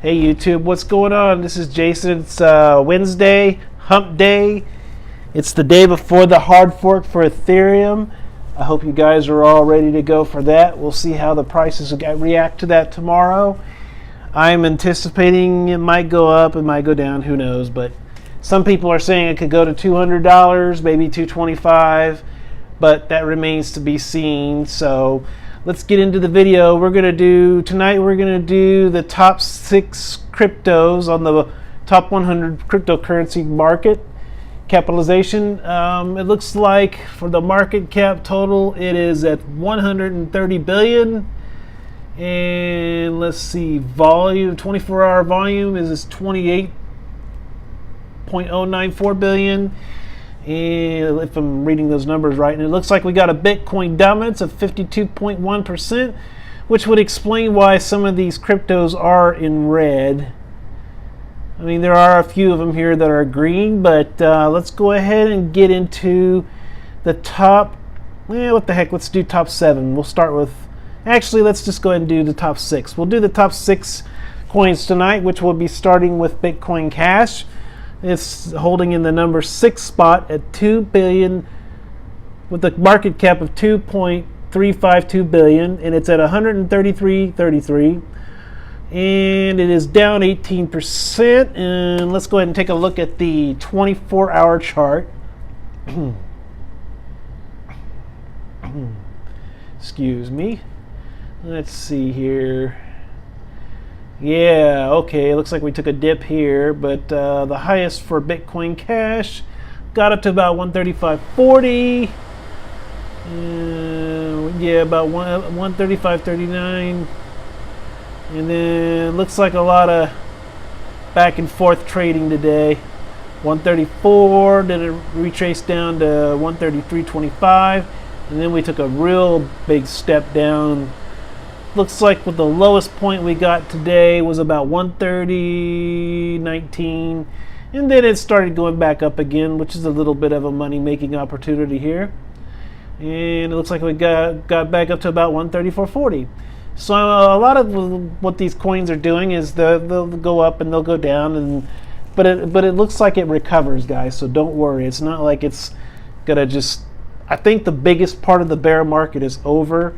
Hey YouTube, what's going on? This is Jason. It's Wednesday, hump day. It's the day before the hard fork for Ethereum. I hope you guys are all ready to go for that. We'll see how the prices react to that tomorrow. I'm anticipating it might go up, it might go down, who knows, but some people are saying it could go to $200, maybe $225, but that remains to be seen. So let's get into the video. Tonight we're gonna do the top 6 cryptos on the top 100 cryptocurrency market capitalization. It looks like for the market cap total, it is at 130 billion. And let's see, volume, 24-hour volume is 28.094 billion. And if I'm reading those numbers right, and it looks like we got a Bitcoin dominance of 52.1%, which would explain why some of these cryptos are in red. I mean, there are a few of them here that are green, but let's go ahead and get into the top. What the heck? Let's do top 7. We'll start with. Actually, let's just go ahead and do the top 6. We'll do the top 6 coins tonight, which will be starting with Bitcoin Cash. It's holding in the number 6 spot at 2 billion with a market cap of 2.352 billion, and it's at 133.33, and it is down 18%. And let's go ahead and take a look at the 24-hour chart. Excuse me. Let's see here. Yeah, okay, it looks like we took a dip here, but the highest for Bitcoin Cash got up to about 135.40. Yeah, about 135.39. And then looks like a lot of back and forth trading today. 134, then it retraced down to 133.25, and then we took a real big step down. Looks like with the lowest point we got today was about 130.19, and then it started going back up again, which is a little bit of a money-making opportunity here. And it looks like we got back up to about 134.40. So a lot of what these coins are doing is they'll go up and they'll go down, but it looks like it recovers, guys. So don't worry. It's not like it's gonna just. I think the biggest part of the bear market is over.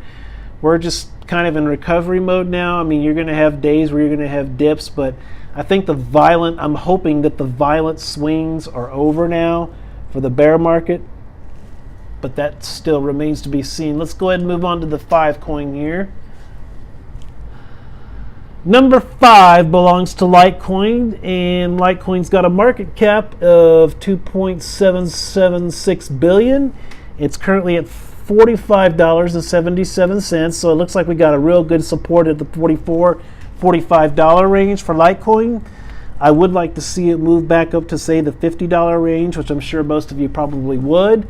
We're just kind of in recovery mode now. I mean, you're going to have days where you're going to have dips, but I think I'm hoping that the violent swings are over now for the bear market, but that still remains to be seen. Let's go ahead and move on to the 5 coin here. Number 5 belongs to Litecoin, and Litecoin's got a market cap of 2.776 billion. It's currently at $45.77, so it looks like we got a real good support at the $45 range for Litecoin. I would like to see it move back up to, say, the $50 range, which I'm sure most of you probably would.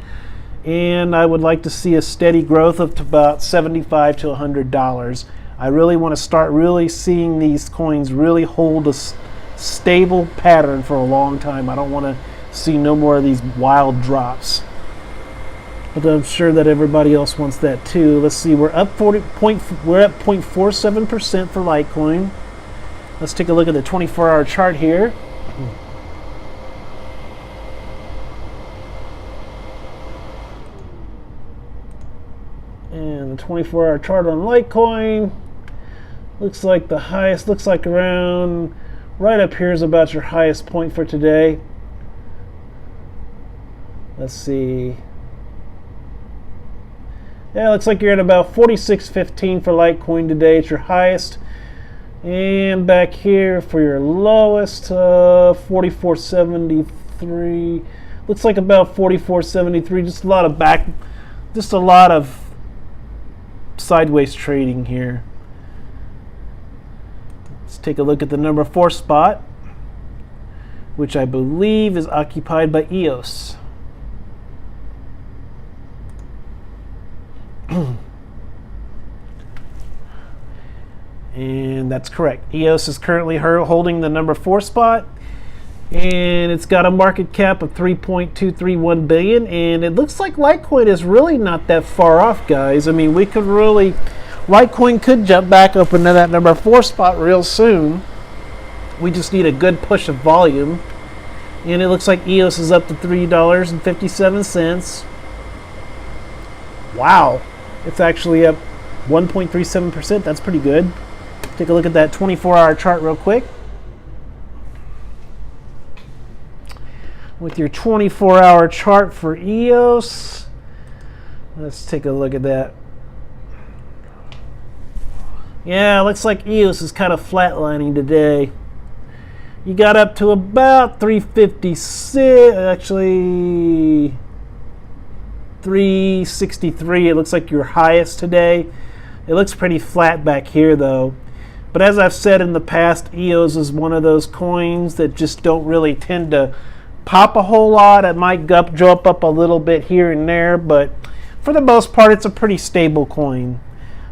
And I would like to see a steady growth of to about $75 to $100. I really want to start really seeing these coins really hold a stable pattern for a long time. I don't want to see no more of these wild drops. But I'm sure that everybody else wants that too. Let's see, we're up 0.47% for Litecoin. Let's take a look at the 24-hour chart here. And the 24-hour chart on Litecoin looks like the highest, looks like around right up here is about your highest point for today. Let's see. Yeah, it looks like you're at about 46.15 for Litecoin today. It's your highest. And back here for your lowest, 44.73. Looks like about 44.73. Just a lot of sideways trading here. Let's take a look at the number 4 spot, which I believe is occupied by EOS. And that's correct. EOS is currently holding the number 4 spot, and it's got a market cap of 3.231 billion, and it looks like Litecoin is really not that far off, guys. I mean, Litecoin could jump back up into that number 4 spot real soon. We just need a good push of volume. And it looks like EOS is up to $3.57. Wow. It's actually up 1.37%. That's pretty good. Take a look at that 24-hour chart real quick. With your 24-hour chart for EOS, let's take a look at that. Yeah, looks like EOS is kind of flatlining today. You got up to about 356, actually 363. It looks like your highest today. It looks pretty flat back here though. But as I've said in the past, EOS is one of those coins that just don't really tend to pop a whole lot. It might jump up a little bit here and there, but for the most part, it's a pretty stable coin.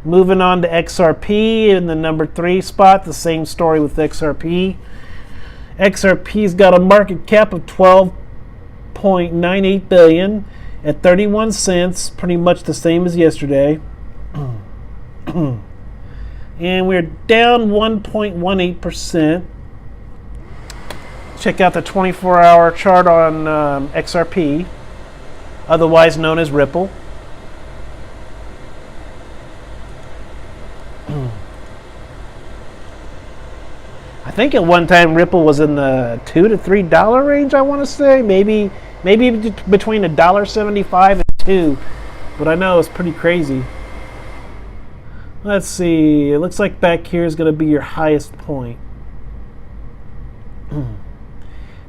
Moving on to XRP in the number 3 spot, the same story with XRP. XRP's got a market cap of 12.98 billion at 31 cents, pretty much the same as yesterday. And we're down 1.18%. Check out the 24-hour chart on XRP, otherwise known as Ripple. I think at one time Ripple was in the $2 to $3 range, I want to say. Maybe between $1.75 and $2. But I know it's pretty crazy. Let's see. It looks like back here is going to be your highest point.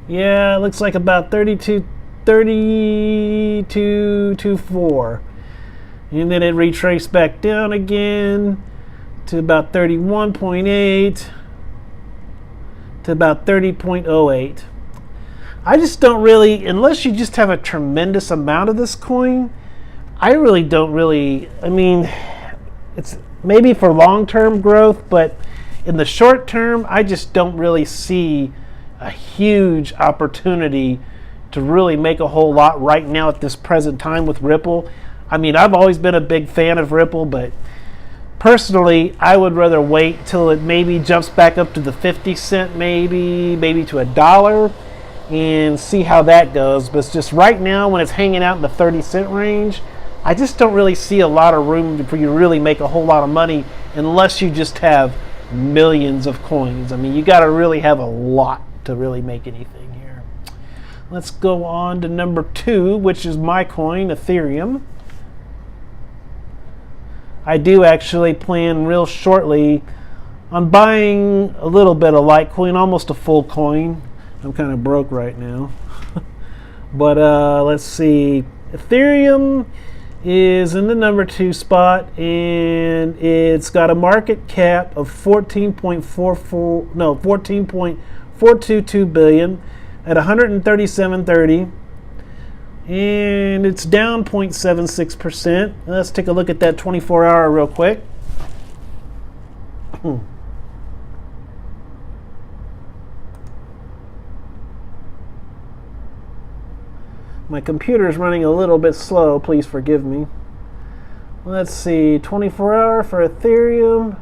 Yeah, it looks like about 32.24. And then it retraced back down again to about 31.8 to about 30.08. I just don't really, unless you just have a tremendous amount of this coin, I really don't really, I mean, it's maybe for long-term growth, but in the short term, I just don't really see a huge opportunity to really make a whole lot right now at this present time with Ripple. I mean, I've always been a big fan of Ripple, but personally, I would rather wait till it maybe jumps back up to the 50 cent, maybe to $1, and see how that goes. But it's just right now, when it's hanging out in the 30-cent range, I just don't really see a lot of room for you to really make a whole lot of money unless you just have millions of coins. I mean, you got to really have a lot to really make anything here. Let's go on to number 2, which is my coin, Ethereum. I do actually plan real shortly on buying a little bit of Litecoin, almost a full coin. I'm kind of broke right now. But let's see. Ethereum is in the number 2 spot, and it's got a market cap of 14.422 billion at 137.30. And it's down 0.76%. Let's take a look at that 24-hour real quick. My computer is running a little bit slow. Please forgive me. Let's see. 24-hour for Ethereum.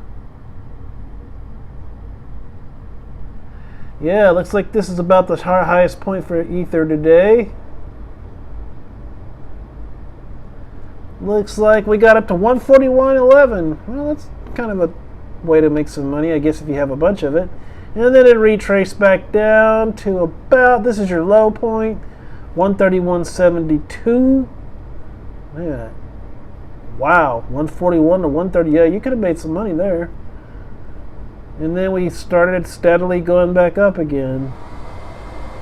Yeah, looks like this is about the highest point for Ether today. Looks like we got up to 141.11. Well, that's kind of a way to make some money, I guess, if you have a bunch of it. And then it retraced back down to about, this is your low point, 131.72. Man, wow, 141 to 130. Yeah, you could have made some money there. And then we started steadily going back up again.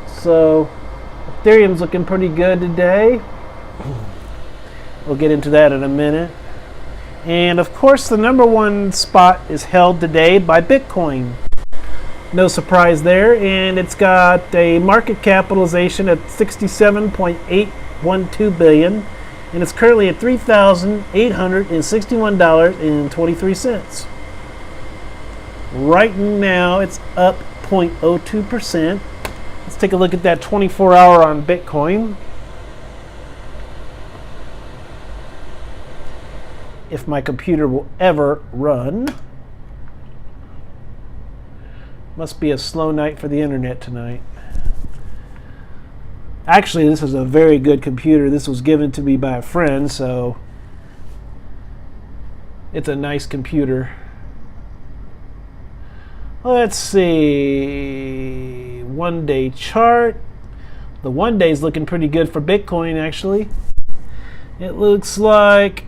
So Ethereum's looking pretty good today. We'll get into that in a minute. And of course, the number 1 spot is held today by Bitcoin. No surprise there. And it's got a market capitalization at $67.812 billion. And it's currently at $3,861.23. Right now, it's up 0.02%. Let's take a look at that 24-hour on Bitcoin. If my computer will ever run. Must be a slow night for the internet tonight. Actually, this is a very good computer. This was given to me by a friend, so it's a nice computer. Let's see. 1 day chart. The 1 day is looking pretty good for Bitcoin, actually. It looks like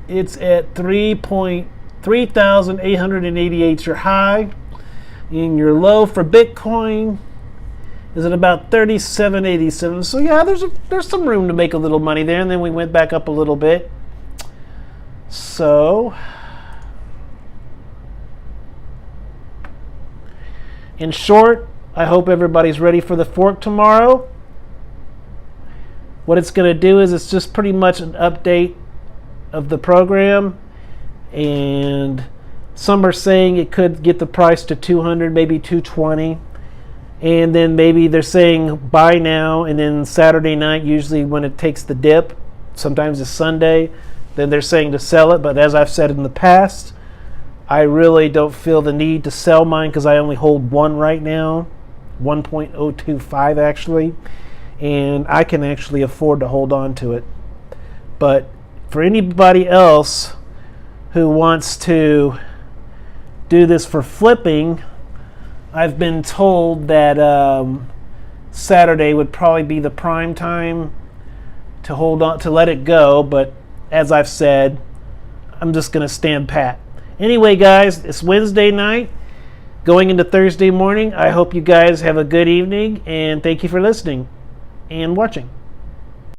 it's at 3,888 your high. And your low for Bitcoin is at about 37.87. So yeah, there's some room to make a little money there. And then we went back up a little bit. So in short, I hope everybody's ready for the fork tomorrow. What it's going to do is it's just pretty much an update of the program, and some are saying it could get the price to 200, maybe 220, and then maybe they're saying buy now, and then Saturday night, usually when it takes the dip, sometimes it's Sunday, then they're saying to sell it. But as I've said in the past, I really don't feel the need to sell mine because I only hold one right now, 1.025 actually, and I can actually afford to hold on to it. But for anybody else who wants to do this for flipping, I've been told that Saturday would probably be the prime time to hold on, to let it go. But as I've said, I'm just going to stand pat. Anyway, guys, it's Wednesday night going into Thursday morning. I hope you guys have a good evening, and thank you for listening and watching.